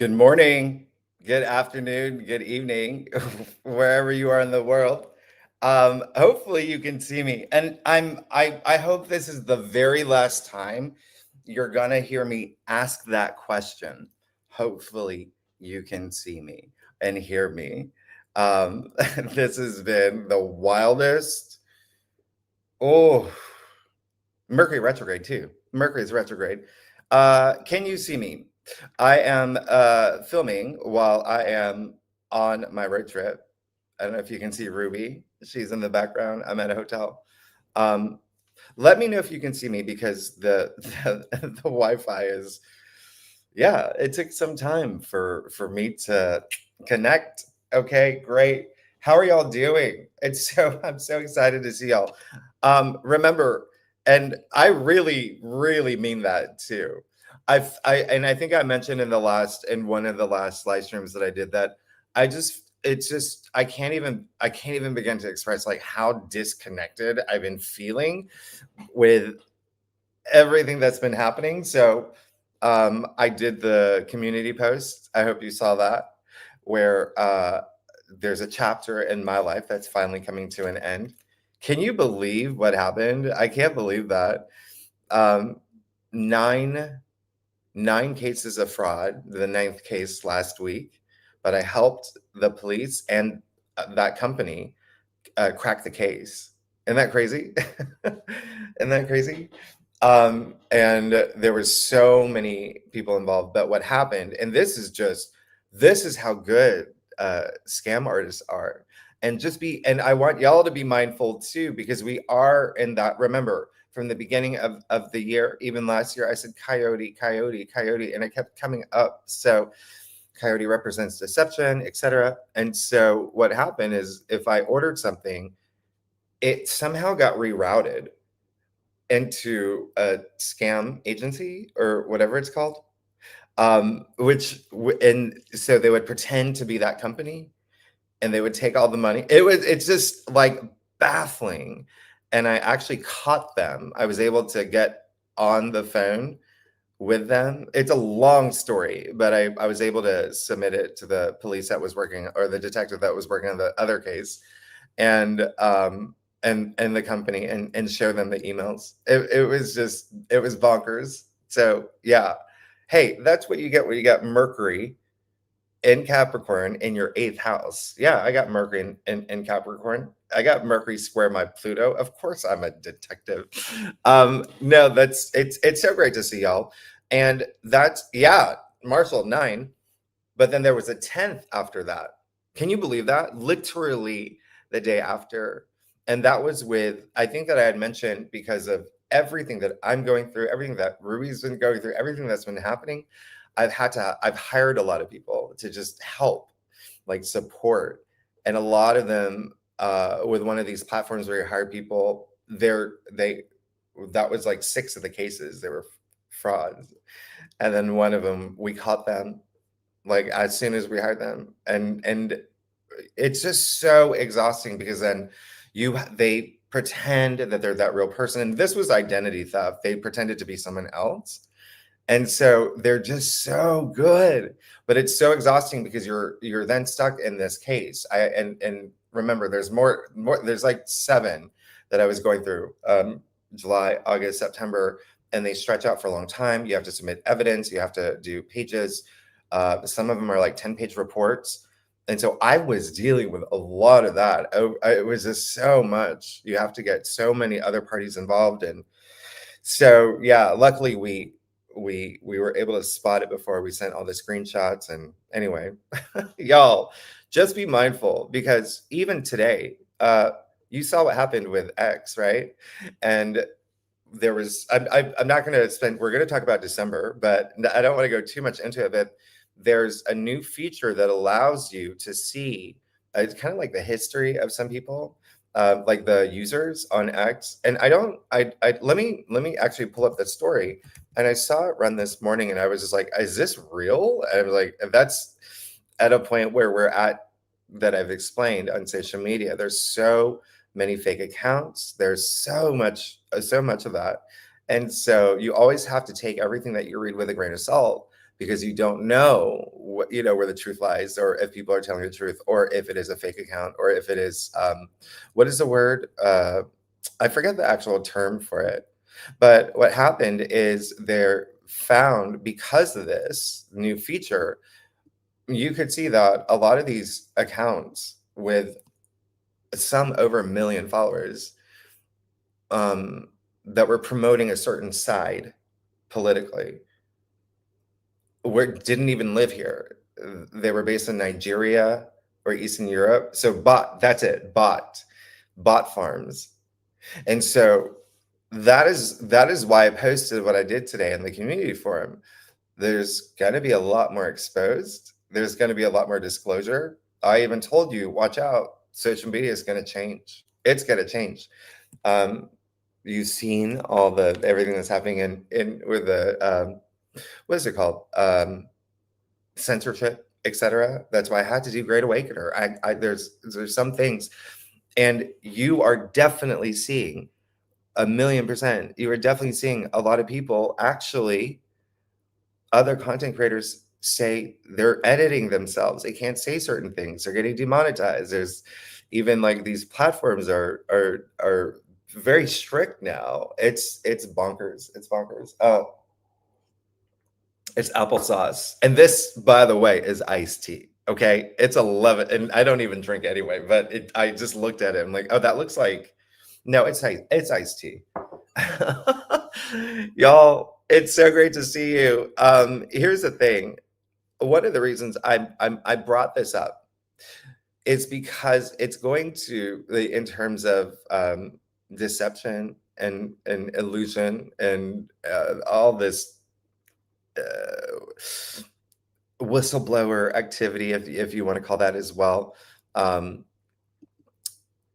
Good morning, good afternoon, good evening, wherever you are in the world. Hopefully you can see me. And I hope this is the very last time you're gonna hear me ask that question. Hopefully you can see me and hear me. This has been the wildest. Oh, Mercury retrograde too. Mercury's retrograde. Can you see me? I am filming while I am on my road trip. I don't know if you can see Ruby. She's in the background. I'm at a hotel. Um, Let me know if you can see me because the Wi-Fi is, yeah, it took some time for me to connect. Okay, great. How are y'all doing? I'm so excited to see y'all. Remember, and I really mean that too. I think I mentioned in one of the last live streams that I did that it's just I can't even begin to express like how disconnected I've been feeling with everything that's been happening. So I did the community post. I hope you saw that, where there's a chapter in my life that's finally coming to an end. Can you believe what happened? I can't believe that. Um, nine nine cases of fraud, the ninth case last week, but I helped the police and that company crack the case. Isn't that crazy? Isn't that crazy? And there were so many people involved. But what happened, and this is how good scam artists are. And I want y'all to be mindful too, because we are in that. Remember, from the beginning of the year, even last year, I said coyote, coyote, coyote, and it kept coming up. So coyote represents deception, etc. And so what happened is if I ordered something, it somehow got rerouted into a scam agency or whatever it's called. And so they would pretend to be that company and they would take all the money. It's just like baffling. And I actually caught them. I was able to get on the phone with them. It's a long story, but I was able to submit it to the police that was working, or the detective that was working on the other case, and and the company, and show them the emails. It was bonkers. So yeah, hey, that's what you get when you got Mercury in Capricorn in your eighth house. Yeah, I got Mercury in Capricorn. I got Mercury square my Pluto. Of course, I'm a detective. No, it's so great to see y'all. And that's, yeah, Marshall 9. But then there was a 10th after that. Can you believe that? Literally the day after. And that was with, I think that I had mentioned, because of everything that I'm going through, everything that Ruby's been going through, everything that's been happening. I've hired a lot of people to just help, like support. And a lot of them, with one of these platforms where you hire people, that was like 6 of the cases, they were frauds. And then one of them, we caught them like as soon as we hired them. And it's just so exhausting because then they pretend that they're that real person. And this was identity theft. They pretended to be someone else. And so they're just so good, but it's so exhausting because you're then stuck in this case. And remember, there's more. There's like 7 that I was going through, July, August, September, and they stretch out for a long time. You have to submit evidence. You have to do pages. Some of them are like 10-page reports. And so I was dealing with a lot of that. It was just so much. You have to get so many other parties involved. And so, yeah, luckily we were able to spot it before we sent all the screenshots. And anyway, y'all, just be mindful, because even today, you saw what happened with X, right? And there was, I'm not going to spend, we're going to talk about December, but I don't want to go too much into it. But there's a new feature that allows you to see, it's kind of like the history of some people, like the users on X. And let me actually pull up the story. And I saw it run this morning and I was just like, is this real? And I was like, that's at a point where we're at, that I've explained on social media. There's so many fake accounts. There's so much of that. And so you always have to take everything that you read with a grain of salt, because you don't know where the truth lies, or if people are telling the truth, or if it is a fake account, or if it is what is the word? I forget the actual term for it. But what happened is they're found, because of this new feature, you could see that a lot of these accounts with some over 1 million followers, that were promoting a certain side politically, didn't even live here. They were based in Nigeria or Eastern Europe. So that's it, bot farms. And so that is why I posted what I did today in the community forum. There's going to be a lot more exposed. There's going to be a lot more disclosure. I even told you, watch out. Social media is going to change. It's going to change. You've seen everything that's happening in with the what is it called? Censorship, etc. That's why I had to do Great Awakener. There's some things, and you are definitely seeing 1,000,000%. You are definitely seeing a lot of people, actually, other content creators say they're editing themselves. They can't say certain things. They're getting demonetized. There's even like these platforms are very strict now. It's bonkers. It's bonkers. Oh, it's applesauce. And this, by the way, is iced tea. Okay. It's 11, and I don't even drink anyway, but I just looked at it. I'm like, oh, that looks like, no, it's iced tea. Y'all, it's so great to see you. Here's the thing. One of the reasons I brought this up is because it's going to, in terms of deception and illusion and all this whistleblower activity, if you want to call that as well.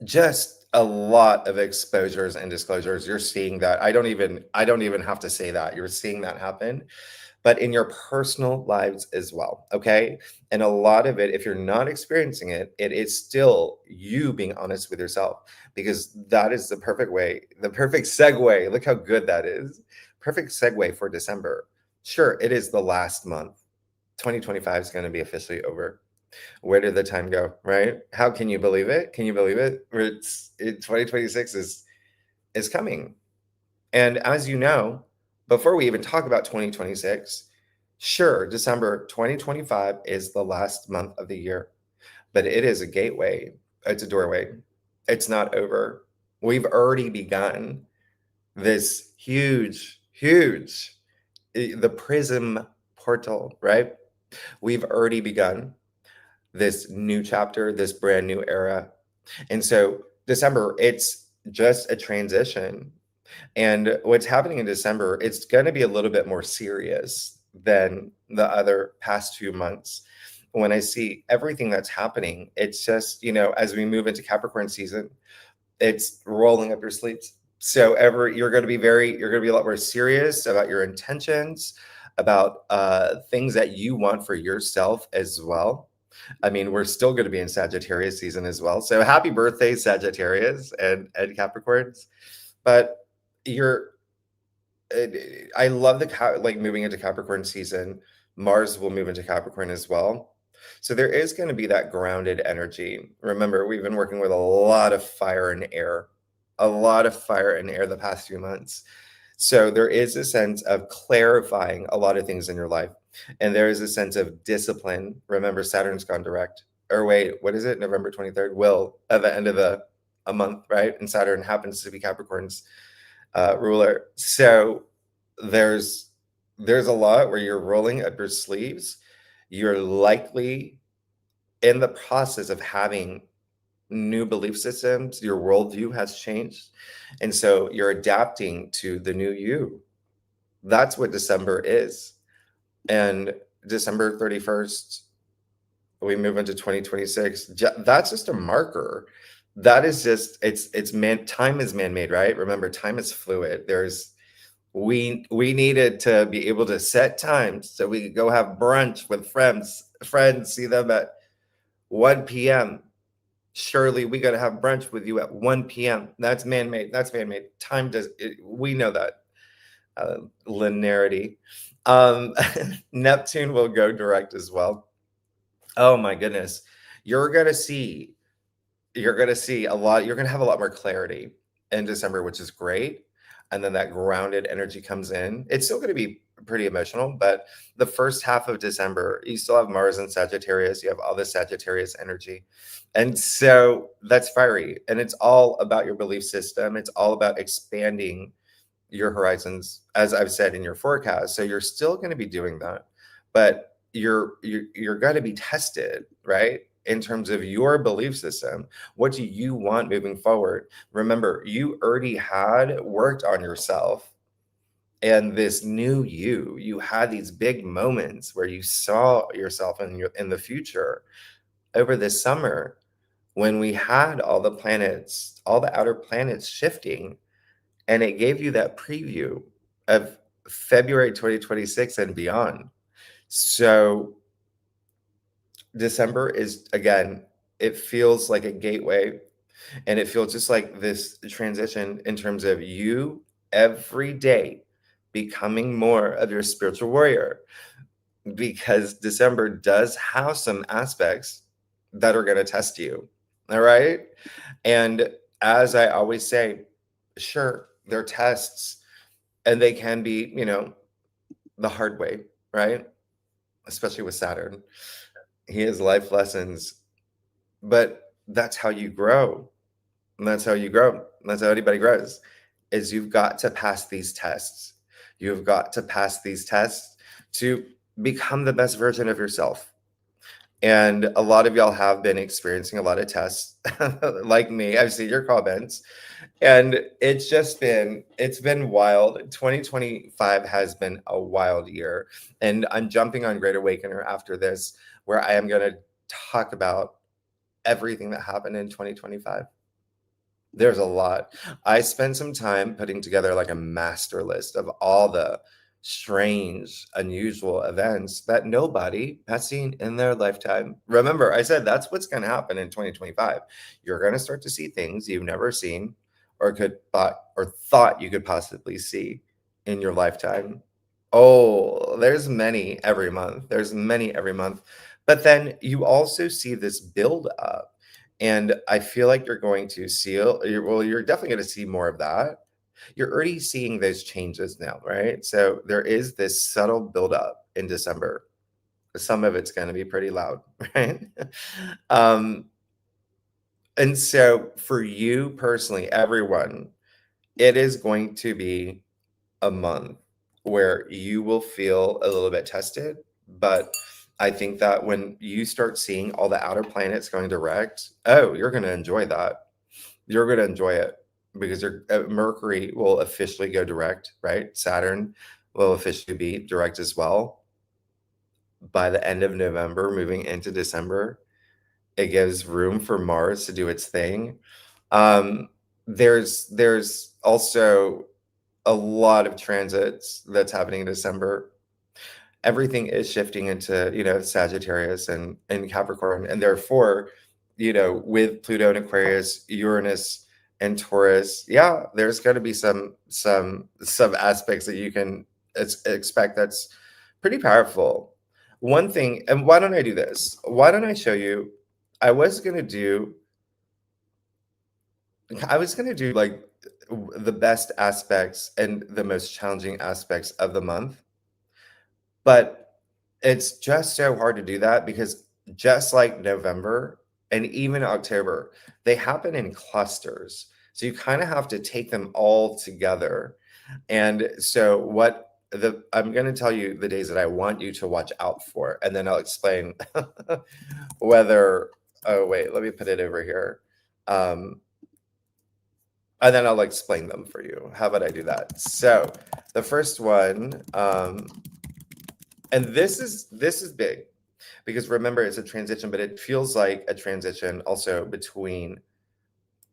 Just a lot of exposures and disclosures. You're seeing that. I don't even have to say that. You're seeing that happen, but in your personal lives as well. Okay. And a lot of it, if you're not experiencing it, it is still you being honest with yourself, because that is the perfect way, the perfect segue. Look how good that is. Perfect segue for December. Sure, it is the last month. 2025 is going to be officially over. Where did the time go, right? How can you believe it? Can you believe it? 2026 is coming. And as you know, before we even talk about 2026, sure, December 2025 is the last month of the year, but it is a gateway. It's a doorway. It's not over. We've already begun this huge, the prism portal, right? We've already begun this new chapter, this brand new era. And so December, it's just a transition. And what's happening in December, it's going to be a little bit more serious than the other past 2 months. When I see everything that's happening, it's just, as we move into Capricorn season, it's rolling up your sleeves. So you're going to be a lot more serious about your intentions, about things that you want for yourself as well. I mean, we're still going to be in Sagittarius season as well. So happy birthday, Sagittarius and Capricorns. But I love moving into Capricorn season. Mars will move into Capricorn as well. So there is going to be that grounded energy. Remember, we've been working with a lot of fire and air, the past few months. So there is a sense of clarifying a lot of things in your life. And there is a sense of discipline. Remember, Saturn's gone direct. Or wait, what is it? November 23rd? At the end of a month, right? And Saturn happens to be Capricorn's ruler. So there's a lot where you're rolling up your sleeves. You're likely in the process of having new belief systems. Your worldview has changed. And so you're adapting to the new you. That's what December is. And December 31st, we move into 2026. That's just a marker. That is just, time is man-made, right? Remember, time is fluid. We needed to be able to set times so we could go have brunch with friends, see them at 1 p.m. Surely we got to have brunch with you at 1 p.m. That's man-made. Time we know that linearity. Um, Neptune will go direct as well. Oh my goodness. You're gonna see you're going to see a lot, you're going to have a lot more clarity in December, which is great. And then that grounded energy comes in. It's still going to be pretty emotional, but the first half of December, you still have Mars and Sagittarius, you have all the Sagittarius energy. And so that's fiery. And it's all about your belief system. It's all about expanding your horizons, as I've said in your forecast. So you're still going to be doing that, but you're going to be tested, right? In terms of your belief system, what do you want moving forward? Remember, you already had worked on yourself, and this new you had these big moments where you saw yourself in the future over this summer when we had all the planets, all the outer planets shifting, and it gave you that preview of February 2026 and beyond. So December is, again, it feels like a gateway, and it feels just like this transition in terms of you every day becoming more of your spiritual warrior, because December does have some aspects that are going to test you. All right. And as I always say, sure, they're tests, and they can be, the hard way, right? Especially with Saturn. He has life lessons, but that's how you grow. And that's how you grow. That's how anybody grows, is you've got to pass these tests. You've got to pass these tests to become the best version of yourself. And a lot of y'all have been experiencing a lot of tests like me. I've seen your comments, and it's been wild. 2025 has been a wild year, and I'm jumping on Great Awakener after this, where I am going to talk about everything that happened in 2025. There's a lot. I spent some time putting together like a master list of all the strange, unusual events that nobody has seen in their lifetime. Remember, I said that's what's going to happen in 2025. You're going to start to see things you've never seen or thought you could possibly see in your lifetime. Oh, there's many every month. There's many every month. But then you also see this build up, and I feel like you're going to see, well, you're definitely going to see more of that. You're already seeing those changes now, right? So there is this subtle buildup in December. Some of it's going to be pretty loud, right? um, and so for you personally, everyone, it is going to be a month where you will feel a little bit tested. But I think that when you start seeing all the outer planets going direct, oh, you're going to enjoy that. You're going to enjoy it, because Mercury will officially go direct, right? Saturn will officially be direct as well by the end of November, moving into December. It gives room for Mars to do its thing. Um, there's also a lot of transits that's happening in December. Everything is shifting into, Sagittarius and Capricorn, and therefore, with Pluto and Aquarius, Uranus and Taurus, yeah, there's going to be some aspects that you can expect that's pretty powerful. One thing, and why don't I do this? Why don't I show you? I was going to do like the best aspects and the most challenging aspects of the month, but it's just so hard to do that because just like November and even October, they happen in clusters. So you kind of have to take them all together. And so I'm going to tell you the days that I want you to watch out for, and then I'll explain whether, oh wait, let me put it over here. And then I'll explain them for you. How about I do that? So the first one, and this is big, because remember, it's a transition, but it feels like a transition also between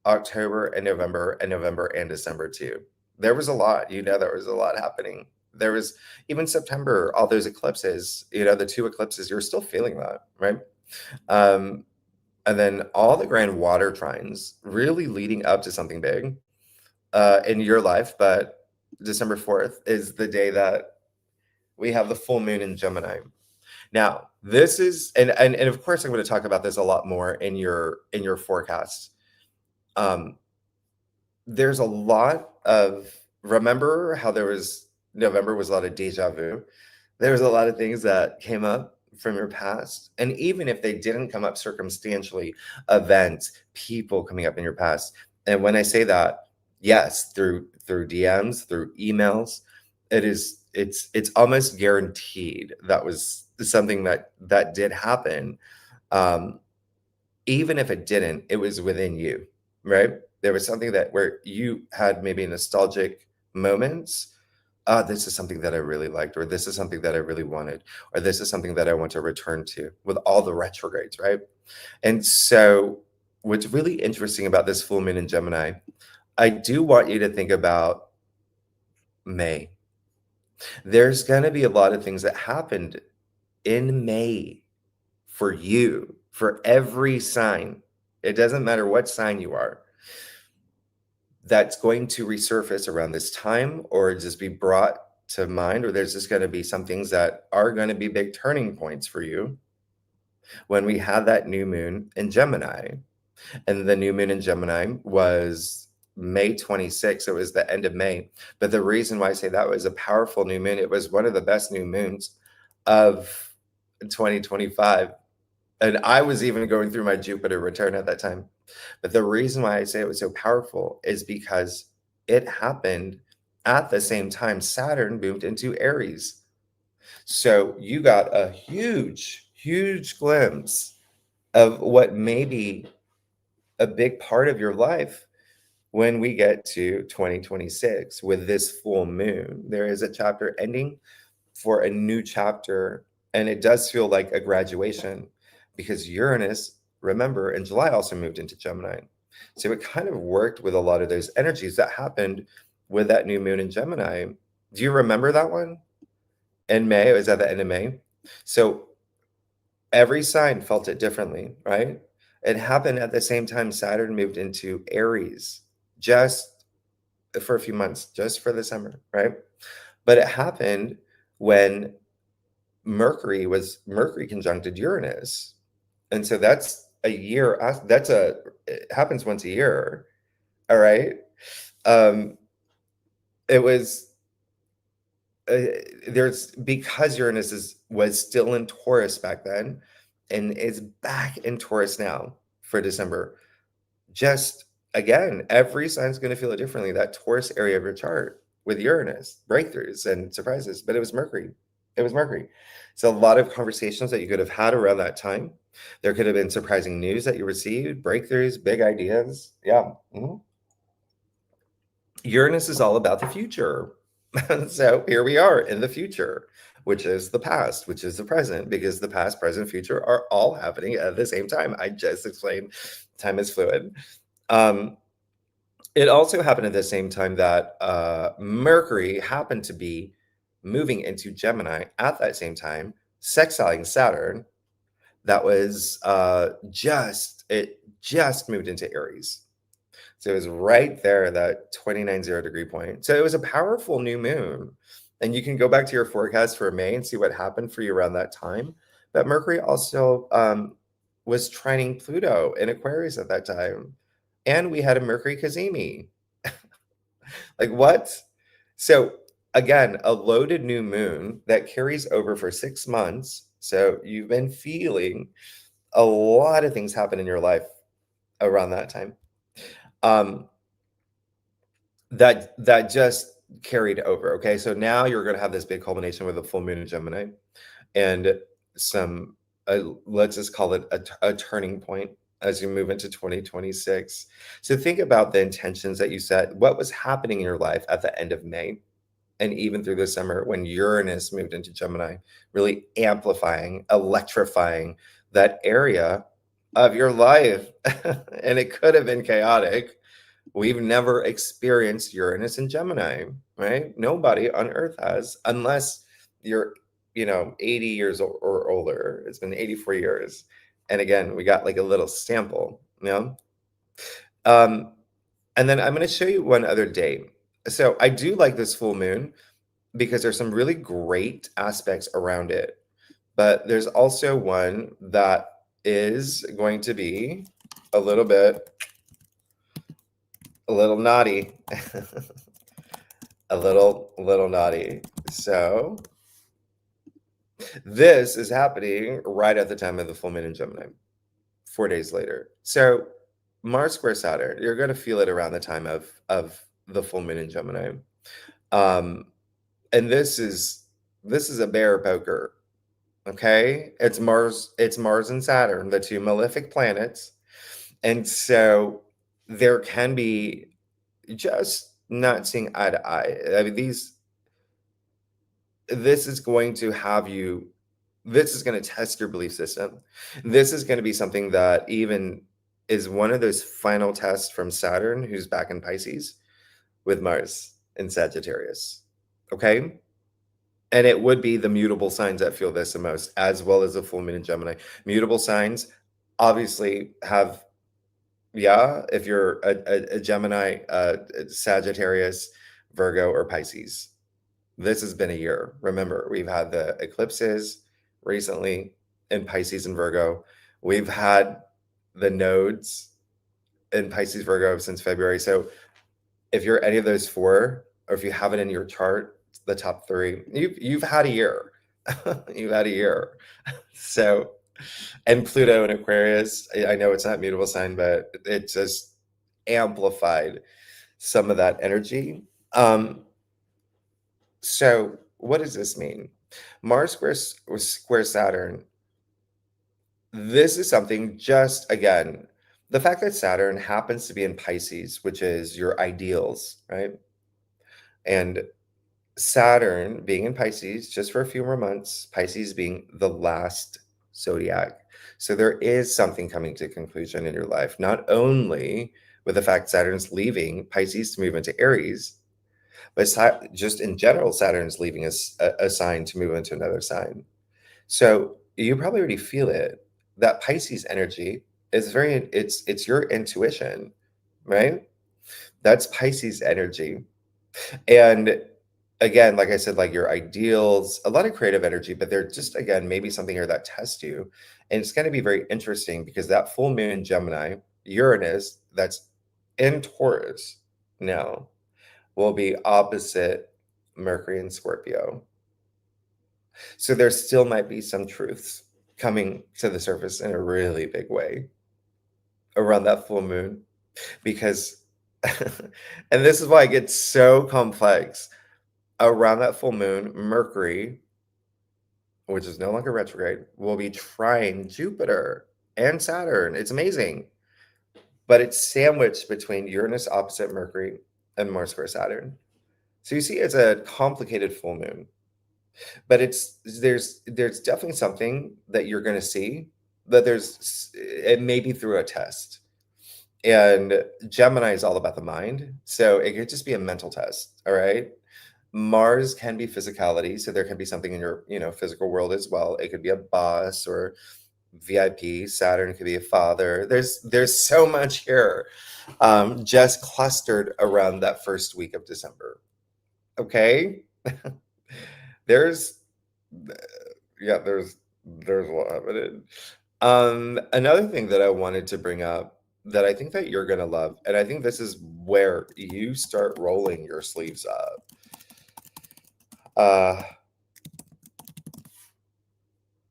October and November and December too. There was a lot, there was a lot happening. There was even September, all those eclipses, the two eclipses, you're still feeling that, right? And then all the grand water trines really leading up to something big in your life. But December 4th is the day that we have the full moon in Gemini. Now, this is, and of course, I'm going to talk about this a lot more in your forecast. Um, there's a lot of, remember how there was, November was a lot of deja vu. There was a lot of things that came up from your past, and even if they didn't come up circumstantially, events, people coming up in your past. And when I say that, yes, through DMs, through emails, it's almost guaranteed that was something that did happen. Um, Even if it didn't, it was within you, right? There was something that where you had maybe nostalgic moments. This is something that I really liked, or this is something that I really wanted, or this is something that I want to return to with all the retrogrades, right? And so, what's really interesting about this full moon in Gemini, I do want you to think about May. There's going to be a lot of things that happened in May for you, for every sign. It doesn't matter what sign you are, that's going to resurface around this time or just be brought to mind, or there's just going to be some things that are going to be big turning points for you when we had that new moon in Gemini. And the new moon in Gemini was May 26th. It was the end of May. But the reason why I say that was a powerful new moon, it was one of the best new moons of 2025. And I was even going through my Jupiter return at that time. But the reason why I say it was so powerful is because it happened at the same time Saturn moved into Aries. So you got a huge, huge glimpse of what may be a big part of your life when we get to 2026 with this full moon. There is a chapter ending for a new chapter, and it does feel like a graduation because Uranus, remember, in July also moved into Gemini. So it kind of worked with a lot of those energies that happened with that new moon in Gemini. Do you remember that one? In May, it was at the end of May. So every sign felt it differently, right? It happened at the same time Saturn moved into Aries, just for a few months, just for the summer, right? But it happened when Mercury conjuncted Uranus. And so that's a year, it happens once a year. All right. Um, it was, because was still in Taurus back then and is back in Taurus now for December. Just again, every sign's going to feel it differently. That Taurus area of your chart with Uranus, breakthroughs and surprises, but it was Mercury. It was Mercury. So a lot of conversations that you could have had around that time. There could have been surprising news that you received, breakthroughs, big ideas. Yeah. Uranus is all about the future. So here we are in the future, which is the past, which is the present, because the past, present, future are all happening at the same time. I just explained time is fluid. It also happened at the same time that Mercury happened to be moving into Gemini at that same time, sextiling Saturn. That was it just moved into Aries. So it was right there, that 29 0 degree point. So it was a powerful new moon. And you can go back to your forecast for May and see what happened for you around that time. But Mercury also was trining Pluto in Aquarius at that time. And we had a Mercury Cazimi. Like what? So again, a loaded new moon that carries over for 6 months. So you've been feeling a lot of things happen in your life around that time. That just carried over. Okay, so now you're going to have this big culmination with a full moon in Gemini, and some let's just call it a turning point as you move into 2026. So think about the intentions that you set. What was happening in your life at the end of May, and even through the summer when Uranus moved into Gemini, really amplifying, electrifying that area of your life, and it could have been chaotic. We've never experienced Uranus in Gemini, right? Nobody on Earth has, unless you're, 80 years or older. It's been 84 years. And again, we got like a little sample, Um, and then I'm going to show you one other date. So I do like this full moon. because there's some really great aspects around it. But there's also one that is going to be a little naughty. A little naughty. So this is happening right at the time of the full moon in Gemini, 4 days later. So Mars square Saturn, you're going to feel it around the time of the full moon in Gemini. Um, and this is a bear poker. Okay, it's Mars and Saturn, the two malefic planets, and so there can be just not seeing eye to eye. I mean, this is going to have you. This is going to test your belief system. This is going to be something that even is one of those final tests from Saturn, who's back in Pisces, with Mars in Sagittarius. Okay. And it would be the mutable signs that feel this the most, as well as the full moon in Gemini. Mutable signs obviously have, yeah, if you're a Gemini, Sagittarius, Virgo, or Pisces. This has been a year. Remember, we've had the eclipses recently in Pisces and Virgo. We've had the nodes in Pisces, Virgo since February. So if you're any of those four, or if you have it in your chart, the top three, you've had a year. You've had a year. So, and Pluto and Aquarius, I know it's not mutable sign, but it just amplified some of that energy. So what does this mean? Mars square Saturn. This is something, just again, the fact that Saturn happens to be in Pisces, which is your ideals, right? And Saturn being in Pisces just for a few more months, Pisces being the last zodiac. So there is something coming to conclusion in your life, not only with the fact Saturn's leaving Pisces to move into Aries, but just in general, Saturn's leaving a sign to move into another sign. So you probably already feel it. That Pisces energy is it's your intuition, right? That's Pisces energy. And again, like I said, like your ideals, a lot of creative energy, but they're just, again, maybe something here that tests you. And it's going to be very interesting because that full moon in Gemini, Uranus, that's in Taurus now, will be opposite Mercury and Scorpio. So there still might be some truths coming to the surface in a really big way around that full moon because and this is why it gets so complex. Around that full moon, Mercury, which is no longer retrograde, will be trine Jupiter and Saturn. It's amazing. But it's sandwiched between Uranus opposite Mercury and Mars square Saturn. So you see, it's a complicated full moon. But there's definitely something that you're going to see that it may be through a test. And Gemini is all about the mind, so it could just be a mental test. All right, Mars can be physicality, so there can be something in your physical world as well. It could be a boss or VIP. Saturn could be a father. There's so much here, just clustered around that first week of December. Okay. There's yeah, there's a lot happening. Another thing that I wanted to bring up that I think that you're gonna love, and I think this is where you start rolling your sleeves up.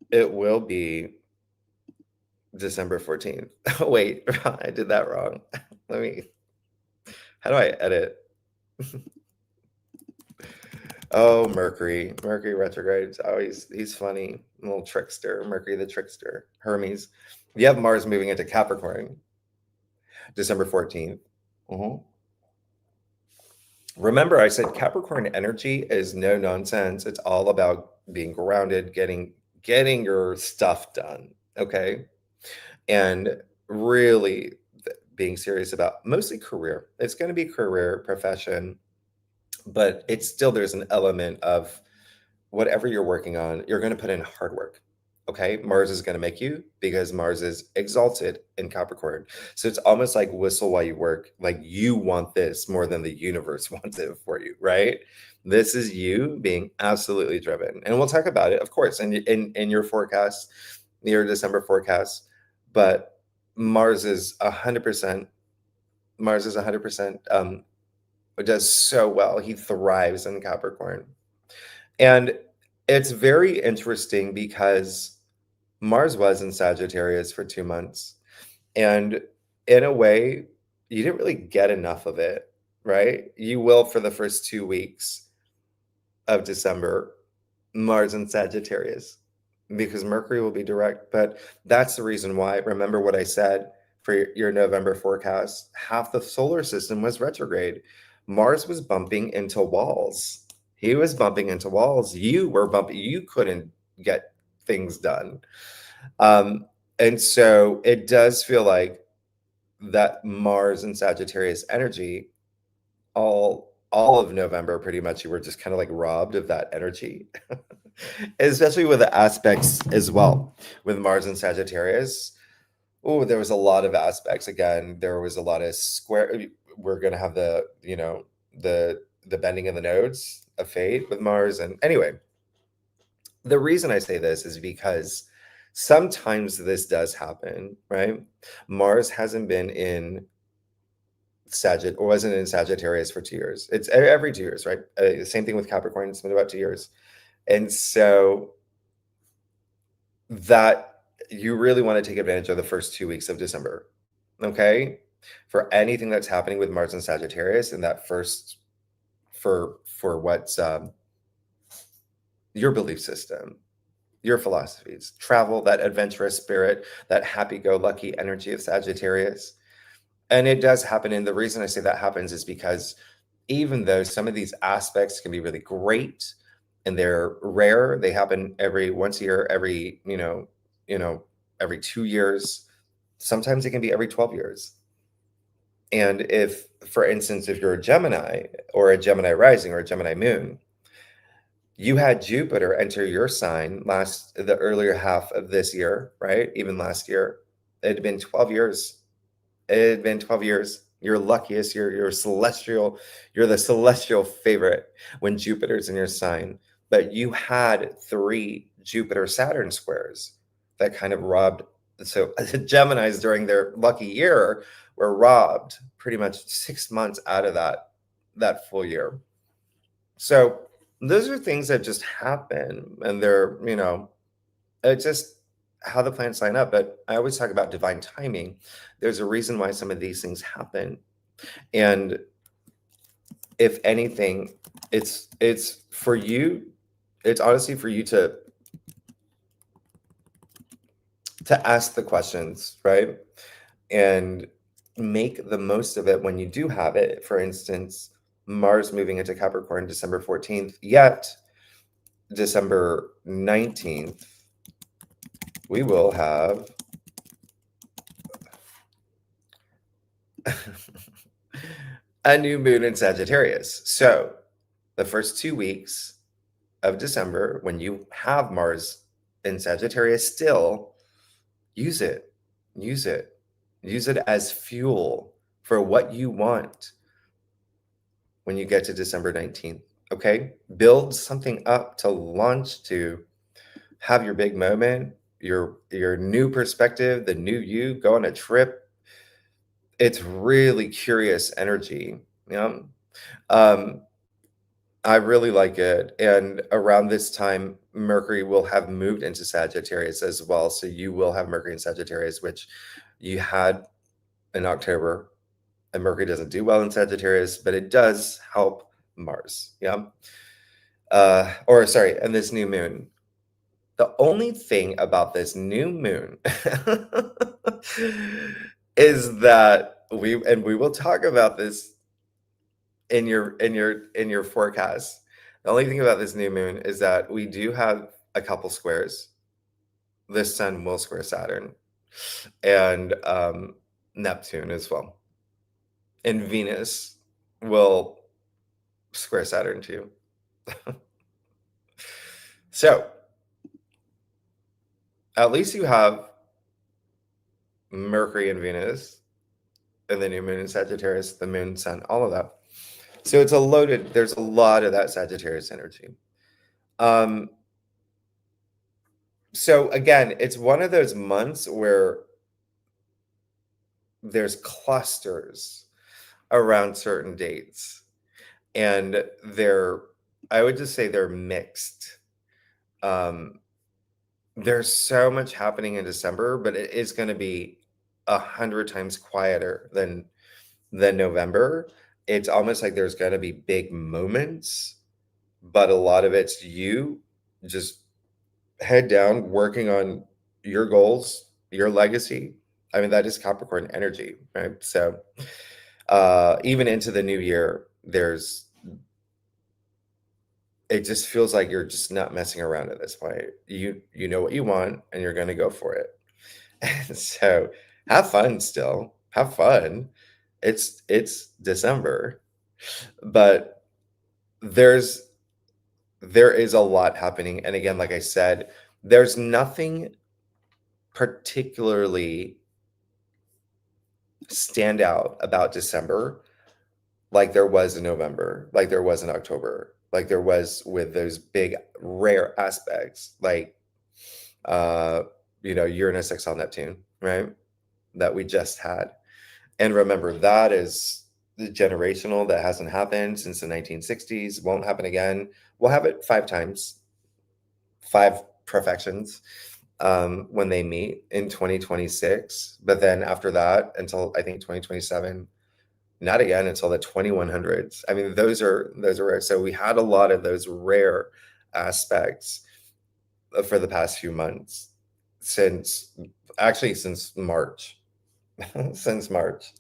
It will be December 14th. Wait, I did that wrong. How do I edit? Oh, Mercury retrograde. Oh, he's funny, a little trickster. Mercury the trickster, Hermes. You have Mars moving into Capricorn, December 14th. Remember, I said Capricorn energy is no nonsense. It's all about being grounded, getting your stuff done. Okay, and really being serious about mostly career. It's going to be career, profession, but it's still, there's an element of whatever you're working on, you're going to put in hard work. Okay, Mars is going to make you because Mars is exalted in Capricorn. So it's almost like whistle while you work. Like you want this more than the universe wants it for you, right? This is you being absolutely driven. And we'll talk about it, of course, in your forecast, your December forecast. But Mars is 100%, Mars is 100%, does so well. He thrives in Capricorn. And it's very interesting because Mars was in Sagittarius for 2 months. And in a way, you didn't really get enough of it, right? You will for the first 2 weeks of December, Mars in Sagittarius, because Mercury will be direct. But that's the reason why. Remember what I said for your November forecast? Half the solar system was retrograde. Mars was bumping into walls. He was bumping into walls. You were bumping, you couldn't get things done. And so it does feel like that Mars and Sagittarius energy, all of November, pretty much, you were just kind of like robbed of that energy, especially with the aspects as well with Mars and Sagittarius. Oh, there was a lot of aspects. Again, there was a lot of square. We're gonna have the, the bending of the nodes of fate with Mars. And anyway, the reason I say this is because sometimes this does happen, right? Mars hasn't been in or wasn't in Sagittarius for 2 years. It's every 2 years, right? Same thing with Capricorn. It's been about 2 years. And so that you really want to take advantage of the first 2 weeks of December, okay? For anything that's happening with Mars and Sagittarius in that first, for what's your belief system, your philosophies, travel, that adventurous spirit, that happy-go-lucky energy of Sagittarius. And it does happen. And the reason I say that happens is because even though some of these aspects can be really great and they're rare, they happen every once a year, every 2 years. Sometimes it can be every 12 years. And if, for instance, if you're a Gemini or a Gemini rising or a Gemini moon, you had Jupiter enter your sign the earlier half of this year, right? Even last year, it had been 12 years. It had been 12 years. You're luckiest. You're celestial. You're the celestial favorite when Jupiter's in your sign. But you had 3 Jupiter Saturn squares that kind of robbed. So Geminis during their lucky year were robbed pretty much 6 months out of that full year. So those are things that just happen, and they're, it's just how the planets line up. But I always talk about divine timing. There's a reason why some of these things happen. And if anything, it's for you, it's honestly for you to ask the questions, right? And make the most of it when you do have it. For instance, Mars moving into Capricorn December 14th, yet December 19th, we will have a new moon in Sagittarius. So the first 2 weeks of December, when you have Mars in Sagittarius still, use it. Use it. Use it as fuel for what you want when you get to December 19th. Okay? Build something up to launch, to have your big moment, your new perspective, the new you, go on a trip. It's really curious energy. Um, I really like it. And around this time, Mercury will have moved into Sagittarius as well. So you will have Mercury in Sagittarius, which you had in October. And Mercury doesn't do well in Sagittarius, but it does help Mars. Yeah. Or sorry, and this new moon. The only thing about this new moon is that we will talk about this in your forecast. The only thing about this new moon is that we do have a couple squares. The sun will square Saturn and Neptune as well. And Venus will square Saturn too. So at least you have Mercury and Venus, and the new moon in Sagittarius, the moon, sun, all of that. So it's a loaded, there's a lot of that Sagittarius energy. So again, it's one of those months where there's clusters around certain dates, and I would just say they're mixed. Um, there's so much happening in December, but it is going to be 100 times quieter than November. It's almost like there's going to be big moments, but a lot of it's you just head down working on your goals, your legacy. I mean, that is Capricorn energy, right? So even into the new year, it just feels like you're just not messing around at this point. You know what you want and you're going to go for it. And so have fun still. Have fun. It's December, but there's there is a lot happening. And again, like I said, there's nothing particularly stand out about December like there was in November, like there was in October, like there was with those big rare aspects, like uh, Uranus exile Neptune, right? That we just had. And remember, that is the generational that hasn't happened since the 1960s, won't happen again. We'll have it 5 times, 5 perfections when they meet in 2026. But then after that, until I think 2027, not again until the 2100s. I mean, those are rare. So we had a lot of those rare aspects for the past few months since since March. Since March,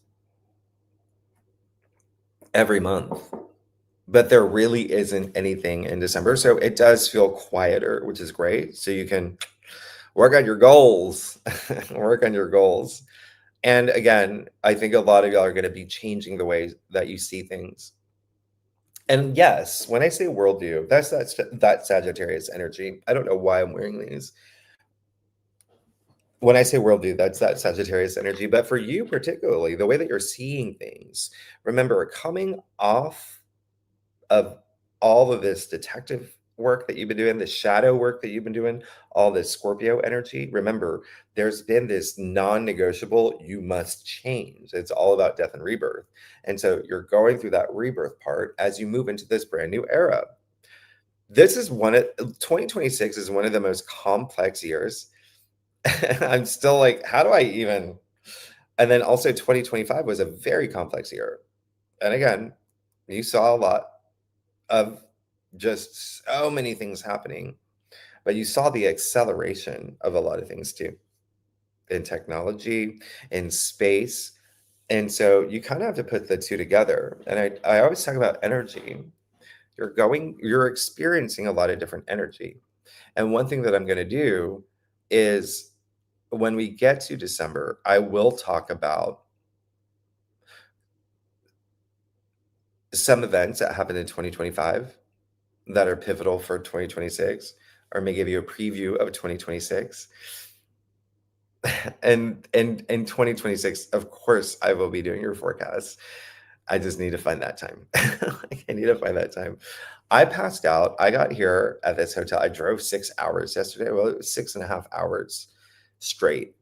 every month. But there really isn't anything in December. So it does feel quieter, which is great. So you can work on your goals, work on your goals. And again, I think a lot of y'all are going to be changing the way that you see things. And yes, when I say worldview, that's that Sagittarius energy. I don't know why I'm wearing these. When I say worldview, that's that Sagittarius energy. But for you particularly, the way that you're seeing things, remember, coming off of all of this detective work that you've been doing, the shadow work that you've been doing, all this Scorpio energy, remember, there's been this non-negotiable, you must change. It's all about death and rebirth. And so you're going through that rebirth part as you move into this brand new era. This is 2026 is one of the most complex years. I'm still like, how do I even? And then also 2025 was a very complex year. And again, you saw a lot of just so many things happening, but you saw the acceleration of a lot of things too, in technology, in space. And so you kind of have to put the two together. And I always talk about energy. You're experiencing a lot of different energy. And one thing that I'm going to do is when we get to December, I will talk about some events that happened in 2025 that are pivotal for 2026, or may give you a preview of 2026. And in 2026, of course, I will be doing your forecasts. I just need to find that time. I need to find that time. I passed out. I got here at this hotel. I drove 6 hours yesterday. Well, it was 6.5 hours straight.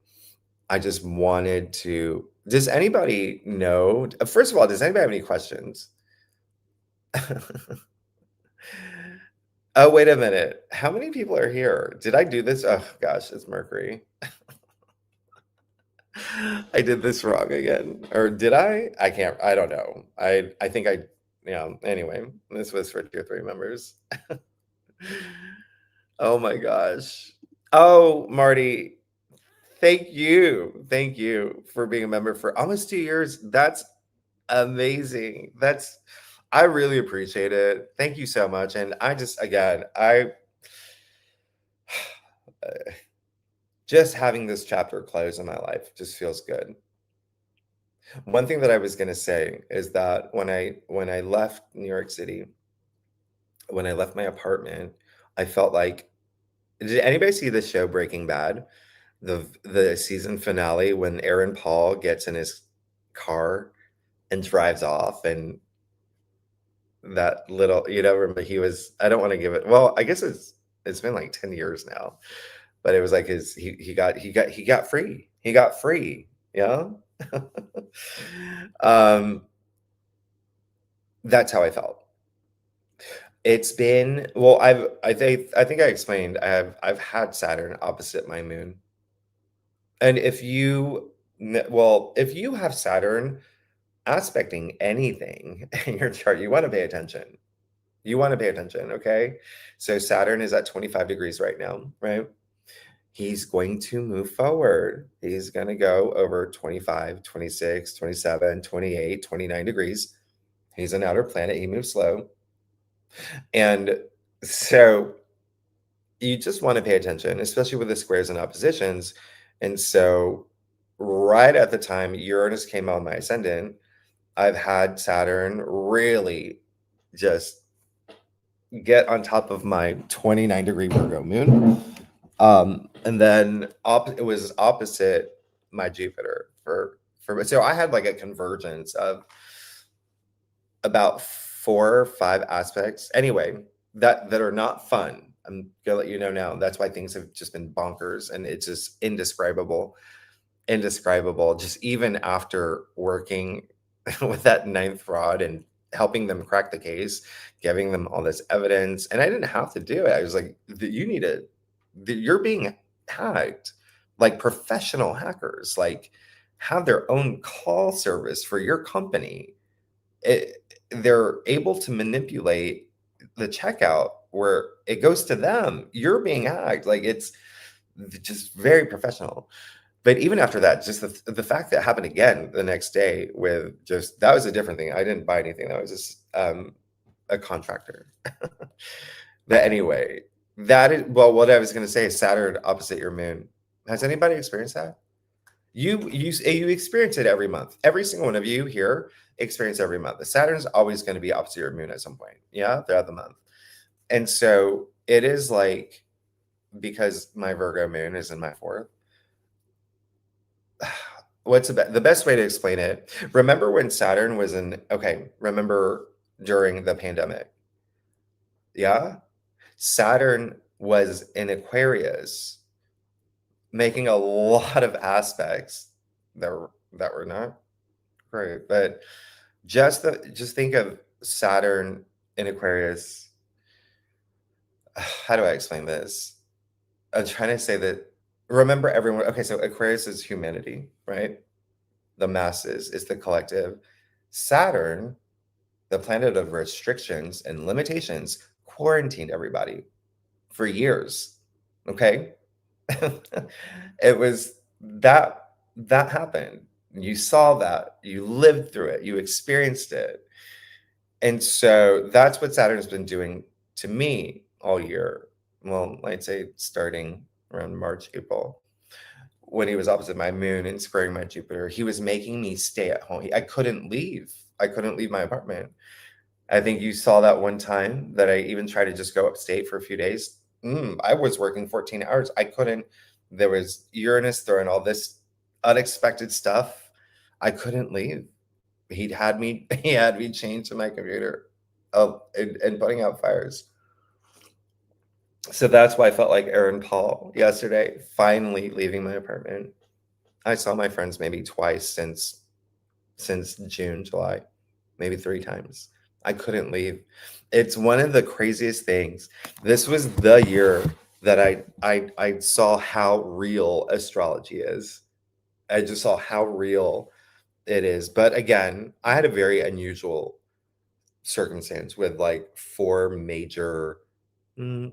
I just wanted to. Does anybody know? First of all, does anybody have any questions? Oh, wait a minute. How many people are here? Did I do this? Oh, gosh, it's Mercury. I did this wrong again. Or did I? I don't know. I think anyway, this was for 2 or 3 members. Oh my gosh. Oh, Marty, thank you. Thank you for being a member for almost 2 years. That's amazing. I really appreciate it. Thank you so much. And I just, again, just having this chapter close in my life just feels good. One thing that I was going to say is that when I left New York City, when I left my apartment, I felt like, did anybody see the show Breaking Bad? the season finale when Aaron Paul gets in his car and drives off, and that little, remember he was, I don't want to give it, well, I guess it's been like 10 years now, but it was like he got free. He got free, yeah. um that's how I felt. It's been, well, I think I explained, I've had Saturn opposite my moon. And if you have Saturn aspecting anything in your chart, you want to pay attention. You want to pay attention, okay? So Saturn is at 25 degrees right now, right? He's going to move forward. He's going to go over 25, 26, 27, 28, 29 degrees. He's an outer planet. He moves slow. And so you just want to pay attention, especially with the squares and oppositions. And so, right at the time Uranus came on my ascendant, I've had Saturn really just get on top of my 29-degree Virgo moon. And then it was opposite my Jupiter so I had like a convergence of about 4 or 5 aspects anyway that are not fun. I'm gonna let you know now. That's why things have just been bonkers, and it's just indescribable. Just even after working with that ninth rod and helping them crack the case, giving them all this evidence, and I didn't have to do it. I was like, you need to, you're being hacked, like professional hackers, like have their own call service for your company. They're able to manipulate the checkout where it goes to them. You're being hacked. Like it's just very professional. But even after that, just the fact that happened again the next day with just that was a different thing. I didn't buy anything. That was just a contractor. But anyway, that is, well, what I was going to say is Saturn opposite your moon. Has anybody experienced that? You experience it every month. Every single one of you here experience every month. The Saturn is always going to be opposite your moon at some point. Yeah, throughout the month. And so it is like, because my Virgo moon is in my fourth. What's the best way to explain it? Remember when Saturn was remember during the pandemic? Yeah. Saturn was in Aquarius, making a lot of aspects that were not great. But just think of Saturn in Aquarius. How do I explain this? I'm trying to say that, remember everyone. Okay, so Aquarius is humanity, right? The masses, is the collective. Saturn, the planet of restrictions and limitations, quarantined everybody for years. Okay. It was that happened. You saw that, you lived through it, you experienced it. And so that's what Saturn has been doing to me all year. Well, I'd say starting around March, April, when he was opposite my moon and squaring my Jupiter. He was making me stay at home. I couldn't leave. I couldn't leave my apartment. I think you saw that one time that I even tried to just go upstate for a few days. I was working 14 hours. I couldn't. There was Uranus throwing all this unexpected stuff. I couldn't leave. He had me chained to my computer, and putting out fires. So that's why I felt like Aaron Paul yesterday, finally leaving my apartment. I saw my friends maybe twice since June, July, maybe 3 times. I couldn't leave. It's one of the craziest things. This was the year that I saw how real astrology is. I just saw how real it is. But again, I had a very unusual circumstance with like 4 major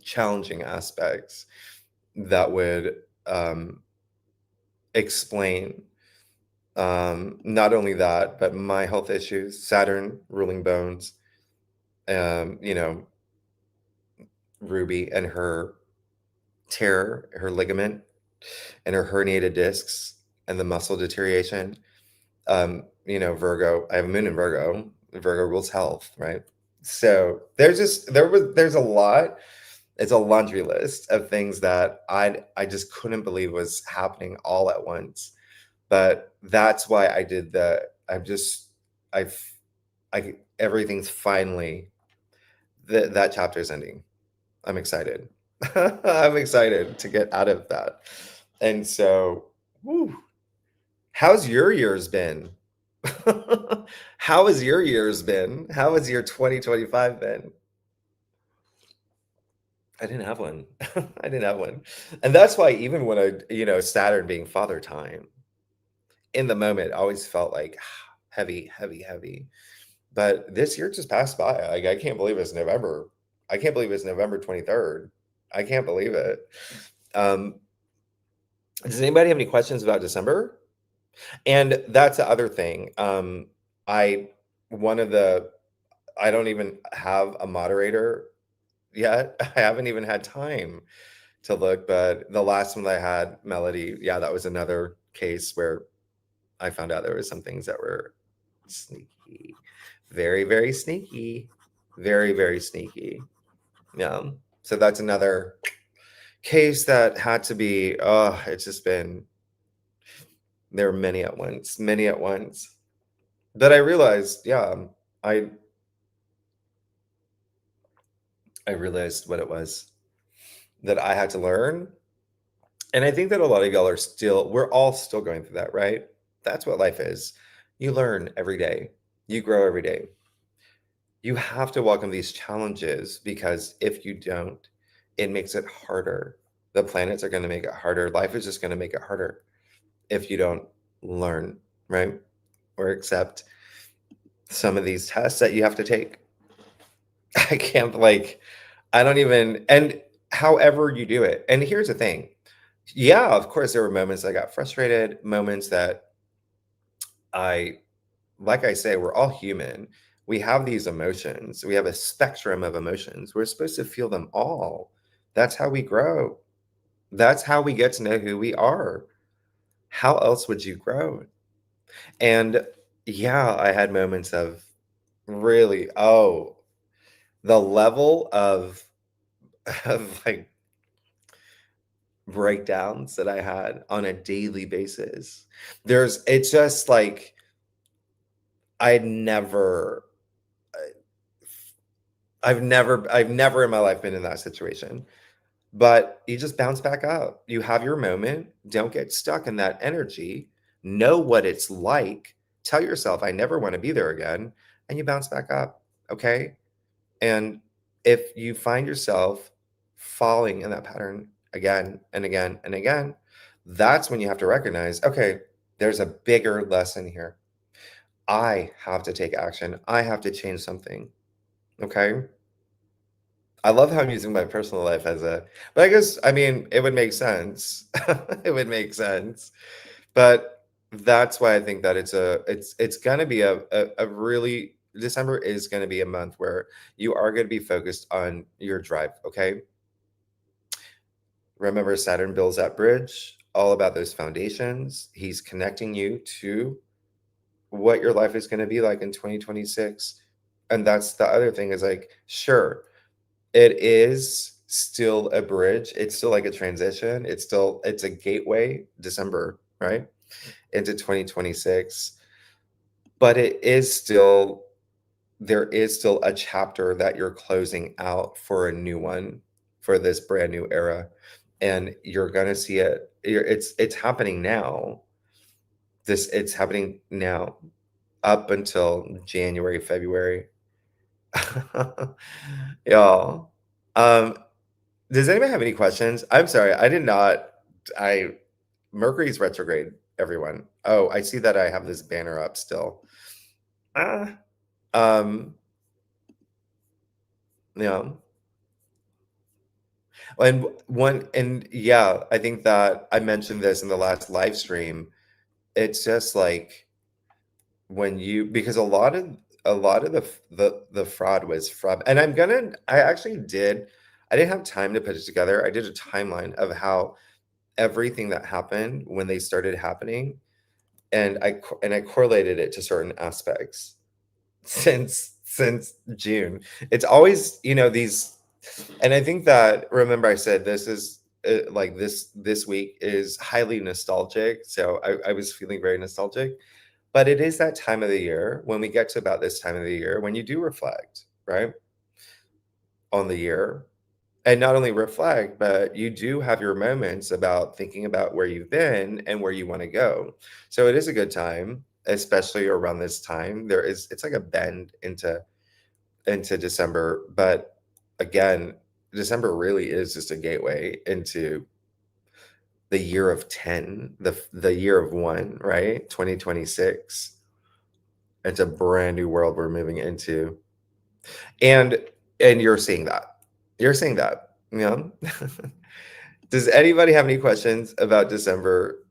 challenging aspects that would explain not only that, but my health issues, Saturn ruling bones, you know, Ruby and her tear, her ligament, and her herniated discs, and the muscle deterioration. Virgo, I have a moon in Virgo. Virgo rules health, right? So there's a lot. It's a laundry list of things that I just couldn't believe was happening all at once. But that's why I did the I'm just I've I everything's finally that chapter's ending. I'm excited. I'm excited to get out of that. And so, whew, how's your years been? How has your years been? How has your 2025 been? I didn't have one. I didn't have one. And that's why even when Saturn being father time, in the moment, I always felt like heavy, heavy, heavy. But this year just passed by. Like I can't believe it's November. I can't believe it's November 23rd. I can't believe it. Um, does anybody have any questions about December? And that's the other thing. I one of the I don't even have a moderator yet. I haven't even had time to look, but the last one that I had, Melody, yeah, that was another case where I found out there was some things that were sneaky. Very, very sneaky. Very, very sneaky. Yeah. So that's another case that had to be, oh, it's just been, there were many at once, many at once. That I realized, yeah, I I realized what it was that I had to learn. And I think that a lot of y'all are still, we're all still going through that, right? That's what life is. You learn every day, you grow every day. You have to welcome these challenges because if you don't, it makes it harder. The planets are going to make it harder. Life is just going to make it harder if you don't learn, right? Or accept some of these tests that you have to take. I can't, like, I don't even, and however you do it. And here's the thing. Yeah, of course, there were moments I got frustrated, moments that I, like I say, we're all human. We have these emotions. We have a spectrum of emotions. We're supposed to feel them all. That's how we grow. That's how we get to know who we are. How else would you grow? And yeah, I had moments of really, oh, the level of like breakdowns that I had on a daily basis. It's just like I'd never I've never in my life been in that situation. But you just bounce back up. You have your moment. Don't get stuck in that energy. Know what it's like. Tell yourself, I never want to be there again. And you bounce back up. Okay. And if you find yourself falling in that pattern again and again and again, that's when you have to recognize, okay, there's a bigger lesson here. I have to take action. I have to change something. Okay. I love how I'm using my personal life as a, but I guess, I mean, it would make sense. It would make sense. But that's why I think that it's gonna be a really December is gonna be a month where you are gonna be focused on your drive, okay? Remember, Saturn builds that bridge, all about those foundations. He's connecting you to what your life is gonna be like in 2026. And that's the other thing is like, sure, it is still a bridge. It's still like a transition. It's a gateway, December, right? Into 2026. But there is still a chapter that you're closing out for a new one, for this brand new era. And you're gonna see it. It's happening now. It's happening now up until January, February. Y'all. Um, Does anybody have any questions? I'm sorry, I did not. I Mercury's retrograde, everyone. Oh, I see that I have this banner up still. Ah, um, yeah. And yeah, I think that I mentioned this in the last live stream. It's just like when you because a lot of the fraud was from, and I actually I didn't have time to put it together. I did a timeline of how everything that happened when they started happening, and I correlated it to certain aspects since June. It's always, these. And I think that, remember I said this is like this week is highly nostalgic. So I was feeling very nostalgic. But it is that time of the year when we get to about this time of the year when you do reflect, right, on the year. And not only reflect, but you do have your moments about thinking about where you've been and where you want to go. So it is a good time, especially around this time. It's like a bend into December, but again, December really is just a gateway into the year of 10, the year of one, right? 2026. It's a brand new world we're moving into. And you're seeing that. You're seeing that, you know? Does anybody have any questions about December?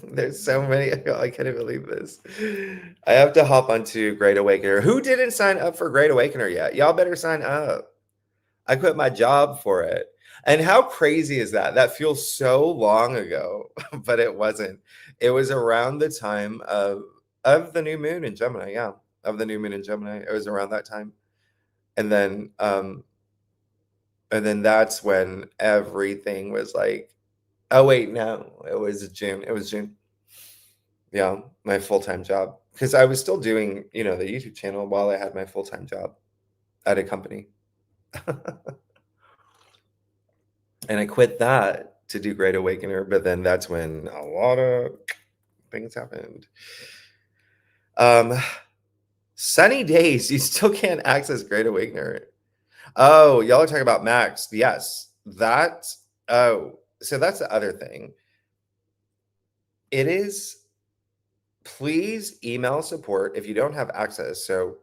There's so many. I can't believe this. I have to hop onto Great Awakener. Who didn't sign up for Great Awakener yet? Y'all better sign up. I quit my job for it. And how crazy is that? That feels so long ago, but it wasn't. It was around the time of the new moon in Gemini. Yeah, of the new moon in Gemini. It was around that time. And then that's when everything was like, oh wait, no, it was June. It was June. Yeah, my full-time job. Because I was still doing, the YouTube channel while I had my full-time job at a company. And I quit that to do Great Awakener, but then that's when a lot of things happened. Sunny days, you still can't access Great Awakener. Oh, y'all are talking about Max. Yes, so that's the other thing. It is, please email support if you don't have access. So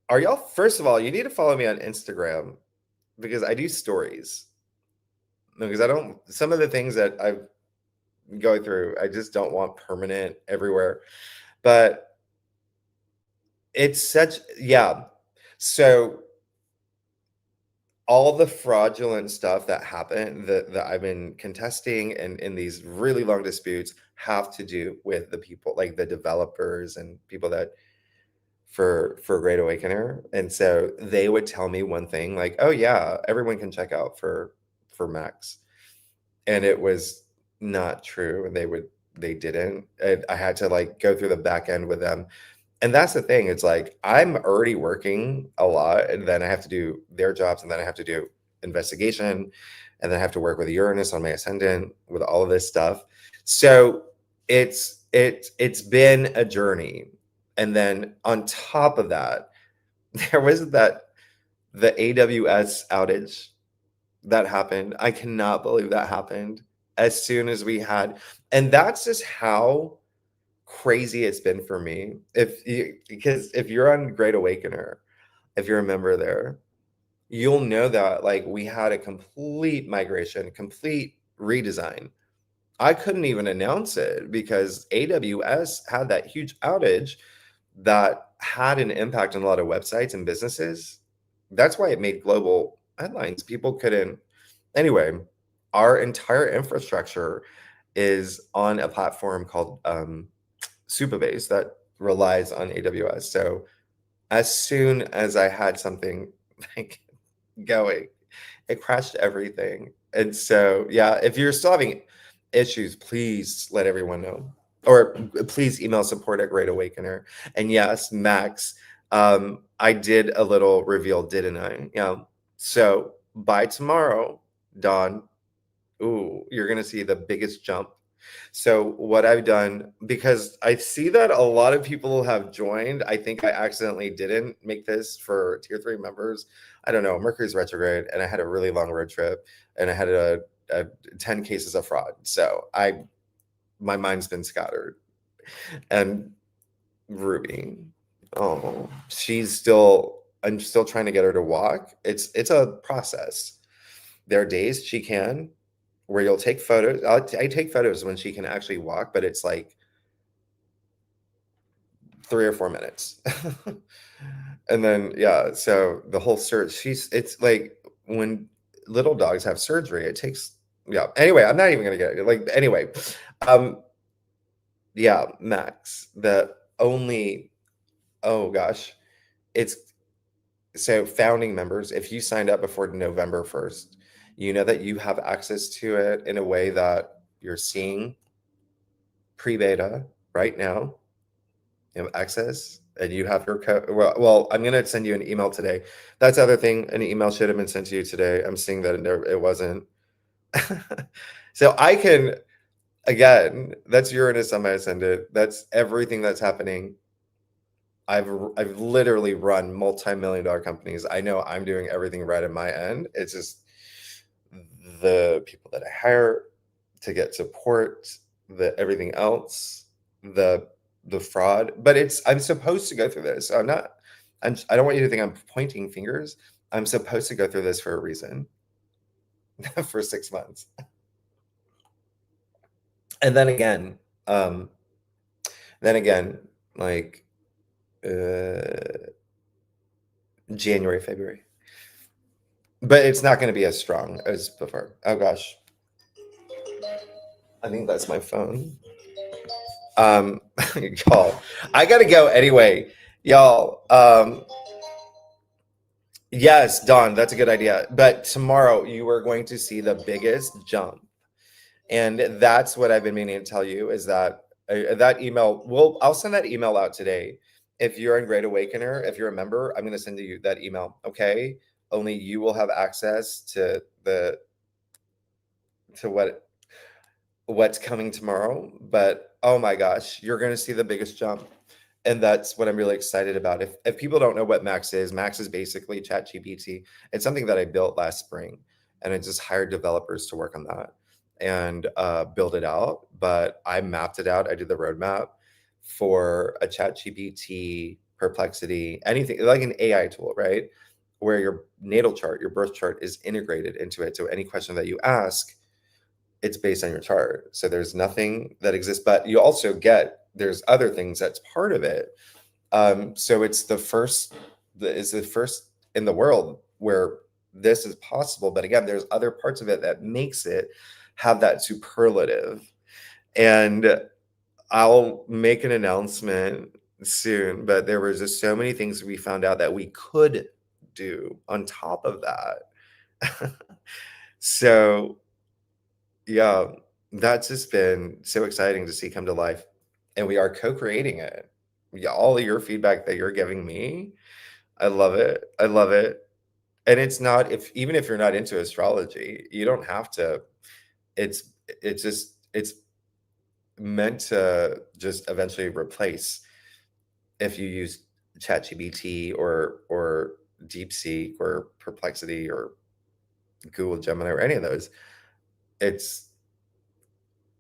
are y'all, first of all, you need to follow me on Instagram because I do stories. Because some of the things that I go through, I just don't want permanent everywhere. But yeah. So all the fraudulent stuff that happened that I've been contesting and in these really long disputes have to do with the people, like the developers and people that for Great Awakener. And so they would tell me one thing like, oh yeah, everyone can check out for Max. And it was not true. And they didn't. And I had to like go through the back end with them. And that's the thing. It's like I'm already working a lot, and then I have to do their jobs, and then I have to do investigation, and then I have to work with Uranus on my ascendant with all of this stuff. So it's been a journey. And then on top of that, there was the AWS outage that happened. I cannot believe that happened as soon as we had, and that's just how crazy it's been for me. Because if you're on Great Awakener, if you're a member there, you'll know that like we had a complete migration, complete redesign. I couldn't even announce it because AWS had that huge outage that had an impact on a lot of websites and businesses. That's why it made global headlines. People couldn't. Anyway, our entire infrastructure is on a platform called Supabase that relies on AWS. So as soon as I had something like going, it crashed everything. And so, yeah, if you're still having issues, please let everyone know. Or please email support at Great Awakener. And yes, Max, I did a little reveal, didn't I? Yeah. So by tomorrow, Dawn, ooh, you're gonna see the biggest jump. So what I've done, because I see that a lot of people have joined, I think I accidentally didn't make this for tier 3 members. I don't know, Mercury's retrograde, and I had a really long road trip, and I had a 10 cases of fraud. So my mind's been scattered. And Ruby, oh, I'm still trying to get her to walk. It's a process. There are days she can, where you'll take photos. I take photos when she can actually walk, but it's like 3 or 4 minutes. And then, yeah, so the whole search, it's like when little dogs have surgery, it takes, yeah. Anyway, I'm not even gonna get it. Like, anyway, yeah, Max, only, oh gosh, it's so founding members, if you signed up before November 1st, you know that you have access to it in a way that you're seeing pre-beta right now. You have access and you have your code. Well, I'm going to send you an email today. That's the other thing. An email should have been sent to you today. I'm seeing that it wasn't. So I can, again, that's Uranus on my ascendant. That's everything that's happening. I've literally run multi-million dollar companies. I know I'm doing everything right at my end. It's just the people that I hire to get support, the everything else, the fraud. But I'm supposed to go through this. I'm not. I don't want you to think I'm pointing fingers. I'm supposed to go through this for a reason. For 6 months, and um, then again, like January, February. But it's not going to be as strong as before. Oh gosh, I think that's my phone. Y'all, I gotta go anyway. Y'all, yes, Dawn, that's a good idea. But tomorrow you are going to see the biggest jump. And that's what I've been meaning to tell you is that that email, well, I'll send that email out today. If you're in Great Awakener, if you're a member, I'm going to send you that email. Okay. Only you will have access to to what's coming tomorrow. But oh my gosh, you're going to see the biggest jump. And that's what I'm really excited about. If people don't know what Max is basically ChatGPT. It's something that I built last spring, and I just hired developers to work on that and build it out. But I mapped it out. I did the roadmap for a ChatGPT, Perplexity, anything like an AI tool, right? Where your natal chart, your birth chart is integrated into it. So any question that you ask, it's based on your chart. So there's nothing that exists, but you also get there's other things that's part of it. So it's the first in the world where this is possible. But again, there's other parts of it that makes it have that superlative. And I'll make an announcement soon, but there was just so many things we found out that we could do on top of that. So yeah, that's just been so exciting to see come to life. And we are co-creating it. Yeah, all of your feedback that you're giving me, I love it. I love it. And it's not if even if you're not into astrology, you don't have to. It's meant to just eventually replace if you use ChatGPT or DeepSeek or Perplexity or Google Gemini or any of those. It's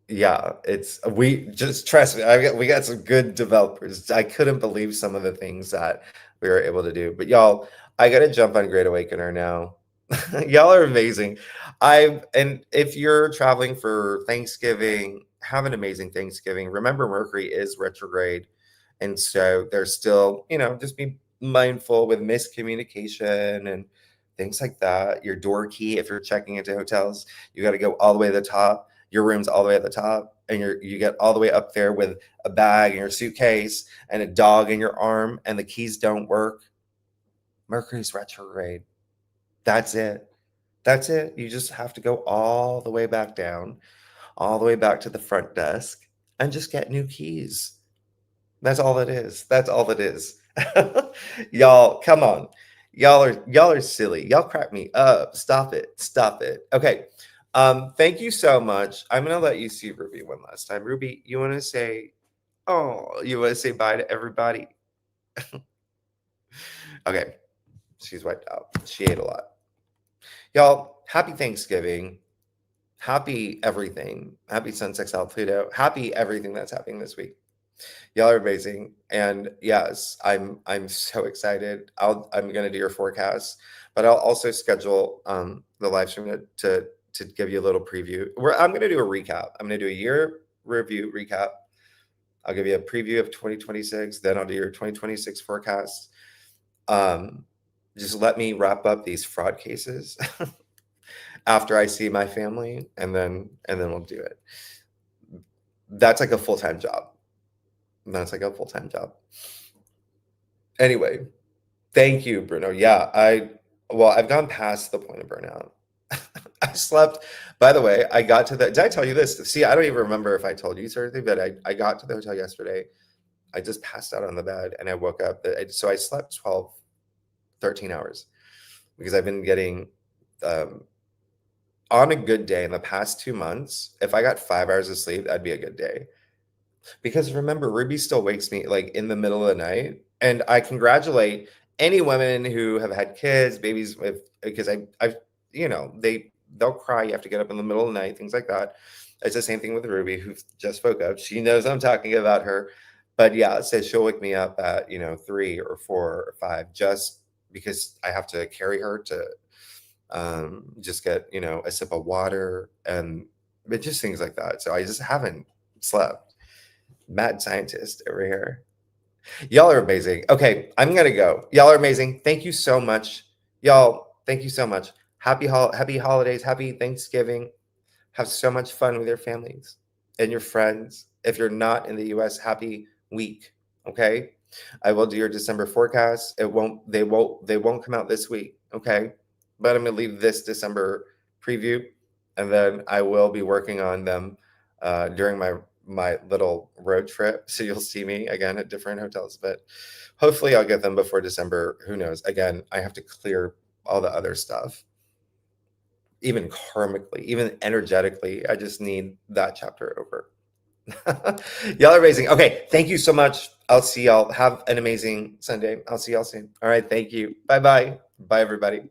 Yeah, it's we just trust me. We got some good developers. I couldn't believe some of the things that we were able to do. But y'all, I gotta jump on Great Awakener now. Y'all are amazing. And if you're traveling for Thanksgiving, have an amazing Thanksgiving. Remember, Mercury is retrograde, and so there's still, just be mindful with miscommunication and things like that. Your door key, if you're checking into hotels, you got to go all the way to the top. Your room's all the way at the top, and you get all the way up there with a bag and your suitcase and a dog in your arm, and the keys don't work. Mercury's retrograde. That's it. That's it. You just have to go all the way back down, all the way back to the front desk, and just get new keys. That's all it is. That's all it is. Y'all, come on. Y'all are silly. Y'all crack me up. Stop it. Stop it. Okay. Thank you so much. I'm gonna let you see Ruby one last time. Ruby, you want to say, you want to say bye to everybody? Okay. She's wiped out. She ate a lot. Y'all, happy Thanksgiving. Happy everything. Happy Sun Sextile Pluto. Happy everything that's happening this week. Y'all are amazing. And yes, I'm so excited. I'm gonna do your forecast, but I'll also schedule the live stream to give you a little preview. I'm gonna do a recap. I'm gonna do a year review recap. I'll give you a preview of 2026, then I'll do your 2026 forecast. Just let me wrap up these fraud cases after I see my family, and then we'll do it. That's like a full-time job. That's like a full-time job. Anyway, thank you, Bruno. Yeah, I've gone past the point of burnout. I slept, by the way, I got to the, did I tell you this? See, I don't even remember if I told you certain, but I got to the hotel yesterday. I just passed out on the bed and I woke up. So I slept 12, 13 hours because I've been getting, on a good day in the past 2 months, if I got 5 hours of sleep, that'd be a good day. Because remember, Ruby still wakes me like in the middle of the night. And I congratulate any women who have had kids, babies, because I've, they'll cry. You have to get up in the middle of the night, things like that. It's the same thing with Ruby, who just spoke up. She knows I'm talking about her. But yeah, it says she'll wake me up at, 3 or 4 or 5, just because I have to carry her to just get, a sip of water and but just things like that. So I just haven't slept. Mad scientist over here. Y'all are amazing. Okay, I'm gonna go. Y'all are amazing. Thank you so much. Y'all, thank you so much. Happy holidays, happy Thanksgiving. Have so much fun with your families and your friends. If you're not in the US, happy week. Okay. I will do your December forecast. They won't come out this week. Okay. But I'm gonna leave this December preview, and then I will be working on them during my little road trip. So you'll see me again at different hotels, but hopefully I'll get them before December. Who knows? Again, I have to clear all the other stuff. Even karmically, even energetically, I just need that chapter over. Y'all are amazing. Okay, thank you so much. I'll see y'all. Have an amazing Sunday. I'll see y'all soon. All right, thank you. Bye-bye. Bye, everybody.